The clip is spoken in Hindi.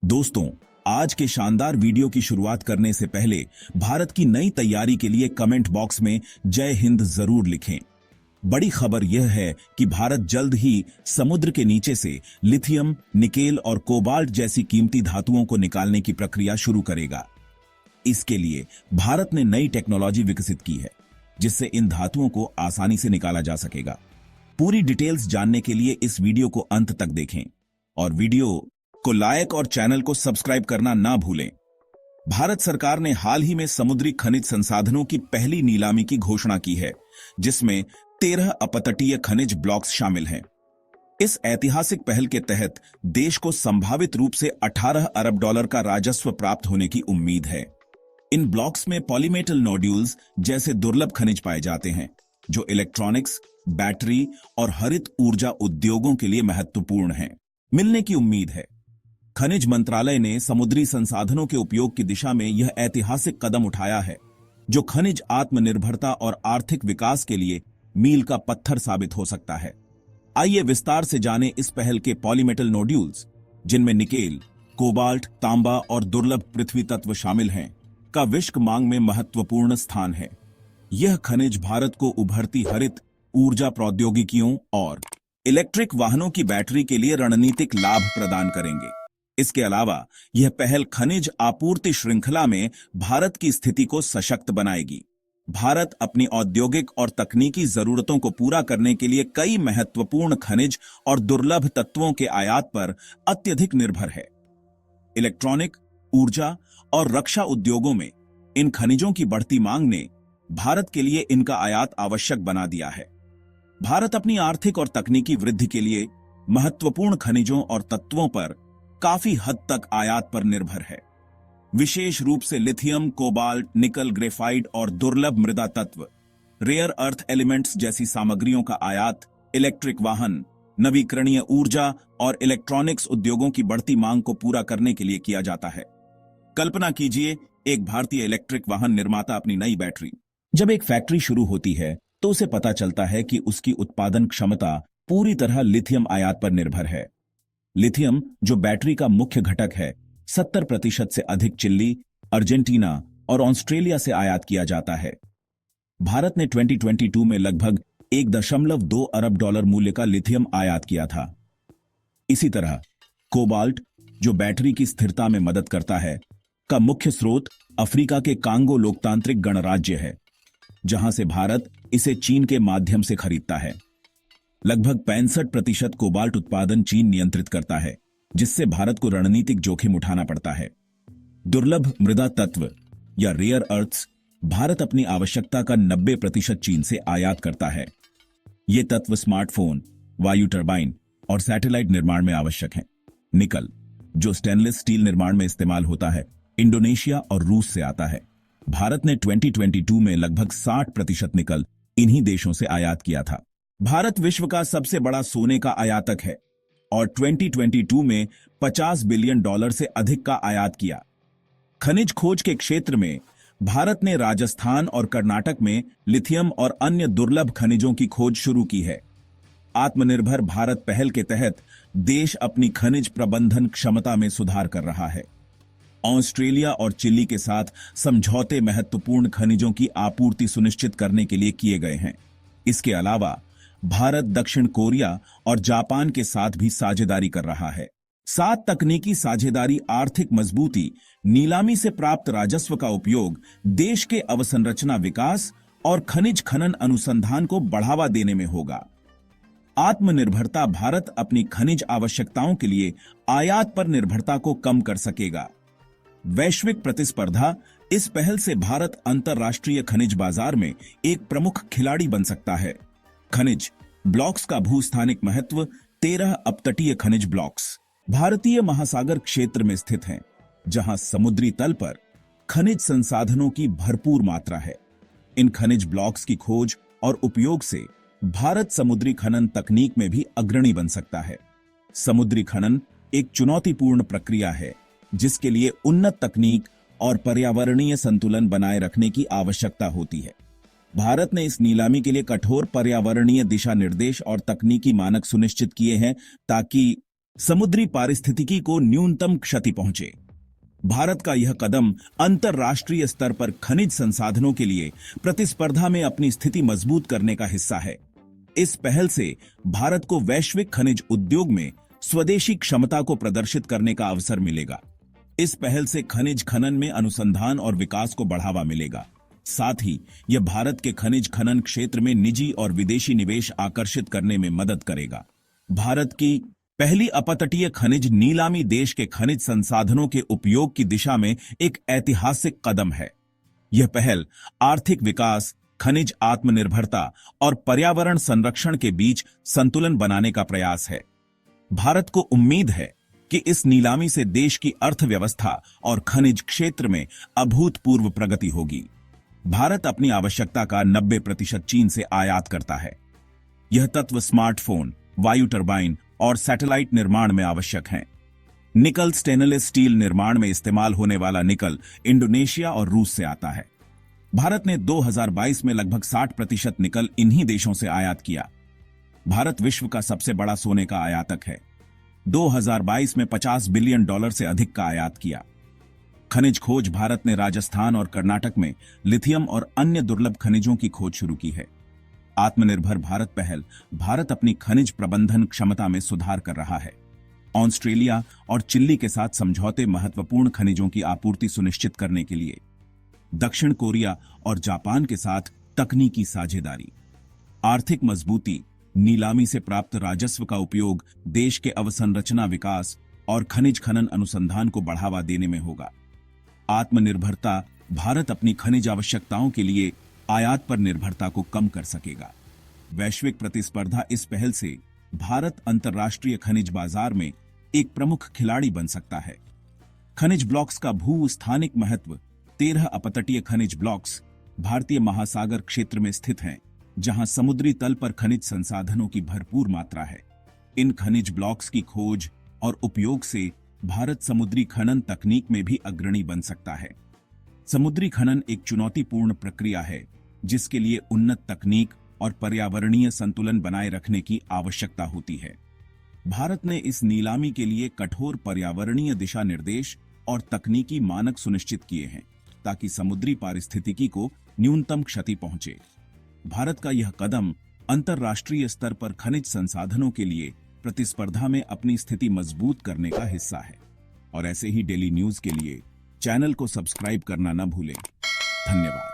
दोस्तों, आज के शानदार वीडियो की शुरुआत करने से पहले भारत की नई तैयारी के लिए कमेंट बॉक्स में जय हिंद जरूर लिखें। बड़ी खबर यह है कि भारत जल्द ही समुद्र के नीचे से लिथियम, निकेल और कोबाल्ट जैसी कीमती धातुओं को निकालने की प्रक्रिया शुरू करेगा। इसके लिए भारत ने नई टेक्नोलॉजी विकसित की है, जिससे इन धातुओं को आसानी से निकाला जा सकेगा। पूरी डिटेल्स जानने के लिए इस वीडियो को अंत तक देखें और वीडियो को लाइक और चैनल को सब्सक्राइब करना ना भूलें। भारत सरकार ने हाल ही में समुद्री खनिज संसाधनों की पहली नीलामी की घोषणा की है, जिसमें 13 अपतटीय खनिज ब्लॉक्स शामिल हैं। इस ऐतिहासिक पहल के तहत देश को संभावित रूप से 18 अरब डॉलर का राजस्व प्राप्त होने की उम्मीद है। इन ब्लॉक्स में पॉलीमेटल नोड्यूल्स जैसे दुर्लभ खनिज पाए जाते हैं, जो इलेक्ट्रॉनिक्स, बैटरी और हरित ऊर्जा उद्योगों के लिए महत्वपूर्ण हैं। मिलने की उम्मीद है। खनिज मंत्रालय ने समुद्री संसाधनों के उपयोग की दिशा में यह ऐतिहासिक कदम उठाया है, जो खनिज आत्मनिर्भरता और आर्थिक विकास के लिए मील का पत्थर साबित हो सकता है। आइए विस्तार से जानें इस पहल के पॉलीमेटल नोड्यूल्स, जिनमें निकेल, कोबाल्ट, तांबा और दुर्लभ पृथ्वी तत्व शामिल हैं, का विश्व मांग में महत्वपूर्ण स्थान है। यह खनिज भारत को उभरती हरित ऊर्जा प्रौद्योगिकियों और इलेक्ट्रिक वाहनों की बैटरी के लिए रणनीतिक लाभ प्रदान करेंगे। इसके अलावा यह पहल खनिज आपूर्ति श्रृंखला में भारत की स्थिति को सशक्त बनाएगी। भारत अपनी औद्योगिक और तकनीकी जरूरतों को पूरा करने के लिए कई महत्वपूर्ण खनिज और दुर्लभ तत्वों के आयात पर अत्यधिक निर्भर है। इलेक्ट्रॉनिक, ऊर्जा और रक्षा उद्योगों में इन खनिजों की बढ़ती मांग ने भारत के लिए इनका आयात आवश्यक बना दिया है। भारत अपनी आर्थिक और तकनीकी वृद्धि के लिए महत्वपूर्ण खनिजों और तत्वों पर काफी हद तक आयात पर निर्भर है। विशेष रूप से लिथियम, कोबाल्ट, निकल, ग्रेफाइट और दुर्लभ मृदा तत्व, रेयर अर्थ एलिमेंट्स जैसी सामग्रियों का आयात इलेक्ट्रिक वाहन, नवीकरणीय ऊर्जा और इलेक्ट्रॉनिक्स उद्योगों की बढ़ती मांग को पूरा करने के लिए किया जाता है। कल्पना कीजिए, एक भारतीय इलेक्ट्रिक वाहन निर्माता अपनी नई बैटरी। जब एक फैक्ट्री शुरू होती है तो उसे पता चलता है कि उसकी उत्पादन क्षमता पूरी तरह लिथियम आयात पर निर्भर है। लिथियम, जो बैटरी का मुख्य घटक है, 70% से अधिक चिली, अर्जेंटीना और ऑस्ट्रेलिया से आयात किया जाता है। भारत ने 2022 में लगभग 1.2 अरब डॉलर मूल्य का लिथियम आयात किया था। इसी तरह कोबाल्ट, जो बैटरी की स्थिरता में मदद करता है, का मुख्य स्रोत अफ्रीका के कांगो लोकतांत्रिक गणराज्य है, जहां से भारत इसे चीन के माध्यम से खरीदता है। लगभग 65% कोबाल्ट उत्पादन चीन नियंत्रित करता है, जिससे भारत को रणनीतिक जोखिम उठाना पड़ता है। दुर्लभ मृदा तत्व या रेयर अर्थ्स, भारत अपनी आवश्यकता का 90% चीन से आयात करता है। ये तत्व स्मार्टफोन, वायु टरबाइन और सैटेलाइट निर्माण में आवश्यक हैं। निकल, जो स्टेनलेस स्टील निर्माण में इस्तेमाल होता है, इंडोनेशिया और रूस से आता है। भारत ने 2022 में लगभग 60% निकल इन्हीं देशों से आयात किया था। भारत विश्व का सबसे बड़ा सोने का आयातक है और 2022 में 50 बिलियन डॉलर से अधिक का आयात किया। खनिज खोज के क्षेत्र में भारत ने राजस्थान और कर्नाटक में लिथियम और अन्य दुर्लभ खनिजों की खोज शुरू की है। आत्मनिर्भर भारत पहल के तहत देश अपनी खनिज प्रबंधन क्षमता में सुधार कर रहा है। ऑस्ट्रेलिया और चिली के साथ समझौते महत्वपूर्ण खनिजों की आपूर्ति सुनिश्चित करने के लिए किए गए हैं। इसके अलावा भारत दक्षिण कोरिया और जापान के साथ भी साझेदारी कर रहा है। साथ तकनीकी साझेदारी, आर्थिक मजबूती, नीलामी से प्राप्त राजस्व का उपयोग देश के अवसंरचना विकास और खनिज खनन अनुसंधान को बढ़ावा देने में होगा। आत्मनिर्भरता भारत अपनी खनिज आवश्यकताओं के लिए आयात पर निर्भरता को कम कर सकेगा। वैश्विक प्रतिस्पर्धा, इस पहल से भारत अंतर्राष्ट्रीय खनिज बाजार में एक प्रमुख खिलाड़ी बन सकता है। खनिज ब्लॉक्स का भूस्थानिक महत्व। 13 अपतटीय खनिज ब्लॉक्स भारतीय महासागर क्षेत्र में स्थित हैं, जहां समुद्री तल पर खनिज संसाधनों की भरपूर मात्रा है। इन खनिज ब्लॉक्स की खोज और उपयोग से भारत समुद्री खनन तकनीक में भी अग्रणी बन सकता है। समुद्री खनन एक चुनौतीपूर्ण प्रक्रिया है, जिसके लिए उन्नत तकनीक और पर्यावरणीय संतुलन बनाए रखने की आवश्यकता होती है। भारत ने इस नीलामी के लिए कठोर पर्यावरणीय दिशा निर्देश और तकनीकी मानक सुनिश्चित किए हैं, ताकि समुद्री पारिस्थितिकी को न्यूनतम क्षति पहुंचे। भारत का यह कदम अंतर्राष्ट्रीय स्तर पर खनिज संसाधनों के लिए प्रतिस्पर्धा में अपनी स्थिति मजबूत करने का हिस्सा है। इस पहल से भारत को वैश्विक खनिज उद्योग में स्वदेशी क्षमता को प्रदर्शित करने का अवसर मिलेगा। इस पहल से खनिज खनन में अनुसंधान और विकास को बढ़ावा मिलेगा। साथ ही यह भारत के खनिज खनन क्षेत्र में निजी और विदेशी निवेश आकर्षित करने में मदद करेगा। भारत की पहली अपतटीय खनिज नीलामी देश के खनिज संसाधनों के उपयोग की दिशा में एक ऐतिहासिक कदम है। यह पहल आर्थिक विकास, खनिज आत्मनिर्भरता और पर्यावरण संरक्षण के बीच संतुलन बनाने का प्रयास है। भारत को उम्मीद है कि इस नीलामी से देश की अर्थव्यवस्था और खनिज क्षेत्र में अभूतपूर्व प्रगति होगी। भारत अपनी आवश्यकता का 90% चीन से आयात करता है। यह तत्व स्मार्टफोन, वायु टरबाइन और सैटेलाइट निर्माण में आवश्यक हैं। निकल स्टेनलेस स्टील निर्माण में इस्तेमाल होने वाला निकल इंडोनेशिया और रूस से आता है। भारत ने 2022 में लगभग 60% निकल इन्हीं देशों से आयात किया। भारत विश्व का सबसे बड़ा सोने का आयातक है। 2022 में $50 बिलियन से अधिक का आयात किया। खनिज खोज भारत ने राजस्थान और कर्नाटक में लिथियम और अन्य दुर्लभ खनिजों की खोज शुरू की है। आत्मनिर्भर भारत पहल भारत अपनी खनिज प्रबंधन क्षमता में सुधार कर रहा है। ऑस्ट्रेलिया और चिली के साथ समझौते महत्वपूर्ण खनिजों की आपूर्ति सुनिश्चित करने के लिए। दक्षिण कोरिया और जापान के साथ तकनीकी साझेदारी। आर्थिक मजबूती, नीलामी से प्राप्त राजस्व का उपयोग देश के अवसंरचना विकास और खनिज खनन अनुसंधान को बढ़ावा देने में होगा। आत्मनिर्भरता भारत अपनी खनिज आवश्यकताओं के लिए आयात पर निर्भरता को कम कर सकेगा। वैश्विक प्रतिस्पर्धा इस पहल से भारत अंतर्राष्ट्रीय खनिज बाजार में एक प्रमुख खिलाड़ी बन सकता है। खनिज ब्लॉक्स का भू-स्थानिक महत्व। 13 अपतटीय खनिज ब्लॉक्स भारतीय महासागर क्षेत्र में स्थित हैं, जहां समुद्री तल पर खनिज संसाधनों की भरपूर मात्रा है। इन खनिज ब्लॉक्स की खोज और उपयोग से भारत समुद्री खनन तकनीक में भी अग्रणी बन सकता है। समुद्री खनन एक चुनौतीपूर्ण प्रक्रिया है, जिसके लिए उन्नत तकनीक और पर्यावरणीय संतुलन बनाए रखने की आवश्यकता होती है। भारत ने इस नीलामी के लिए कठोर पर्यावरणीय दिशा निर्देश और तकनीकी मानक सुनिश्चित किए हैं, ताकि समुद्री पारिस्थितिकी को न्यूनतम क्षति पहुंचे। भारत का यह कदम अंतर्राष्ट्रीय स्तर पर खनिज संसाधनों के लिए प्रतिस्पर्धा में अपनी स्थिति मजबूत करने का हिस्सा है। और ऐसे ही डेली न्यूज के लिए चैनल को सब्सक्राइब करना न भूलें। धन्यवाद।